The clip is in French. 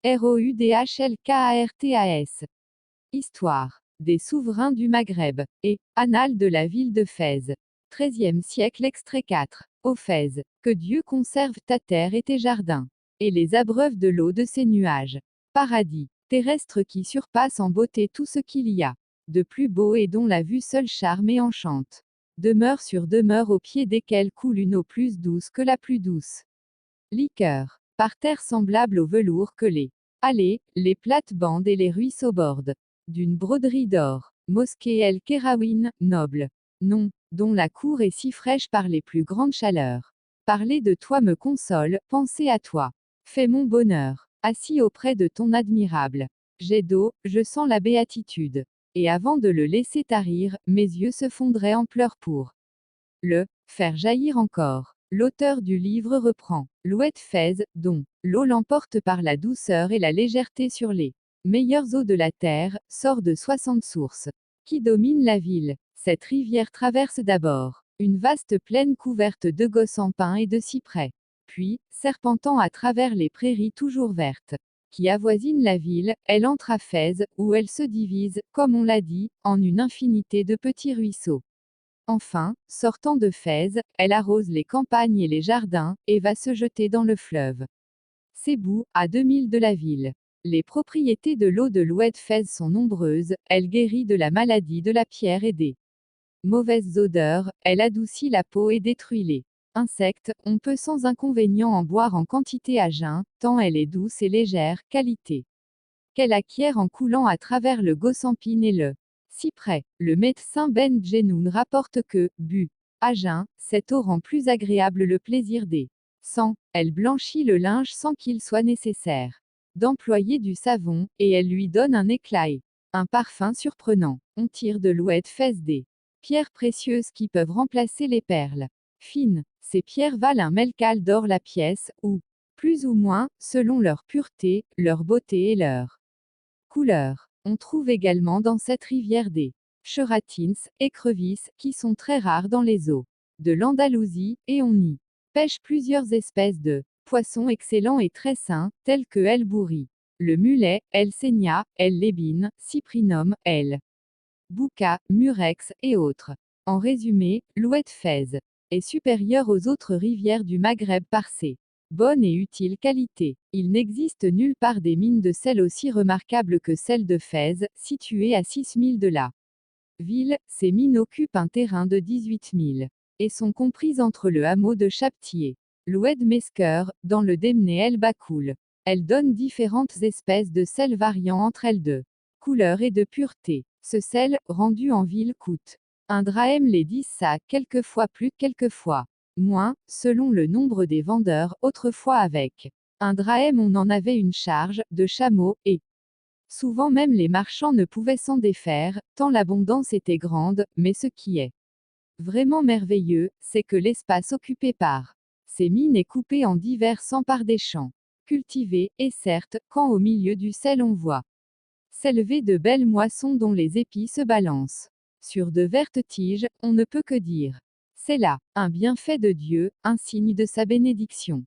ROUDHLKARTAS. Histoire des souverains du Maghreb, et Annales de la ville de Fès. XIIIe siècle extrait 4. Ô Fès, que Dieu conserve ta terre et tes jardins, et les abreuve de l'eau de ses nuages. Paradis terrestre qui surpasse en beauté tout ce qu'il y a de plus beau et dont la vue seule charme et enchante. Demeure sur demeure au pied desquelles coule une eau plus douce que la plus douce. Liqueur. Parterre semblable au velours que les allées, les plates-bandes et les ruisseaux bordent. D'une broderie d'or. Mosquée El Kéraouine, noble. Non, dont la cour est si fraîche par les plus grandes chaleurs. Parler de toi me console, penser à toi fait mon bonheur. Assis auprès de ton admirable jet d'eau, je sens la béatitude. Et avant de le laisser tarir, mes yeux se fondraient en pleurs pour le faire jaillir encore. L'auteur du livre reprend l'oued Fès, dont l'eau l'emporte par la douceur et la légèreté sur les meilleures eaux de la terre, sort de 60 sources qui dominent la ville. Cette rivière traverse d'abord une vaste plaine couverte de gosses en pins et de cyprès, puis, serpentant à travers les prairies toujours vertes qui avoisinent la ville, elle entre à Fès, où elle se divise, comme on l'a dit, en une infinité de petits ruisseaux. Enfin, sortant de Fès, elle arrose les campagnes et les jardins, et va se jeter dans le fleuve Sébou, à 2000 de la ville. Les propriétés de l'eau de l'oued Fès sont nombreuses, elle guérit de la maladie de la pierre et des mauvaises odeurs, elle adoucit la peau et détruit les insectes, on peut sans inconvénient en boire en quantité à jeun, tant elle est douce et légère, qualité qu'elle acquiert en coulant à travers le Gossampine et le cyprès. Le médecin Ben Djenoun rapporte que, bu à jeun, cette eau rend plus agréable le plaisir des sangs, elle blanchit le linge sans qu'il soit nécessaire d'employer du savon, et elle lui donne un éclat et un parfum surprenant. On tire de l'oued Fès des pierres précieuses qui peuvent remplacer les perles fines. Ces pierres valent un melcal d'or la pièce, ou plus ou moins, selon leur pureté, leur beauté et leur couleur. On trouve également dans cette rivière des cheratines, écrevisses, qui sont très rares dans les eaux de l'Andalousie, et on y pêche plusieurs espèces de poissons excellents et très sains, tels que L. bourri, le mulet, L. seigna, L. lébine, cyprinum, L. bouca, murex, et autres. En résumé, l'oued Fès est supérieure aux autres rivières du Maghreb par ses bonne et utile qualité. Il n'existe nulle part des mines de sel aussi remarquables que celles de Fès, situées à 6000 de la ville. Ces mines occupent un terrain de 18 000 et sont comprises entre le hameau de Chaptier et l'oued Mesker, dans le Demné El Bakoul. Elles donnent différentes espèces de sel variant entre elles de couleur et de pureté. Ce sel, rendu en ville, coûte 1 drachm les 10 sacs, quelquefois plus, quelquefois moins, selon le nombre des vendeurs. Autrefois avec 1 drachm on en avait une charge de chameau, et souvent même les marchands ne pouvaient s'en défaire, tant l'abondance était grande. Mais ce qui est vraiment merveilleux, c'est que l'espace occupé par ces mines est coupé en divers sans par des champs cultivés, et certes, quand au milieu du sel on voit s'élever de belles moissons dont les épis se balancent sur de vertes tiges, on ne peut que dire c'est là un bienfait de Dieu, un signe de sa bénédiction.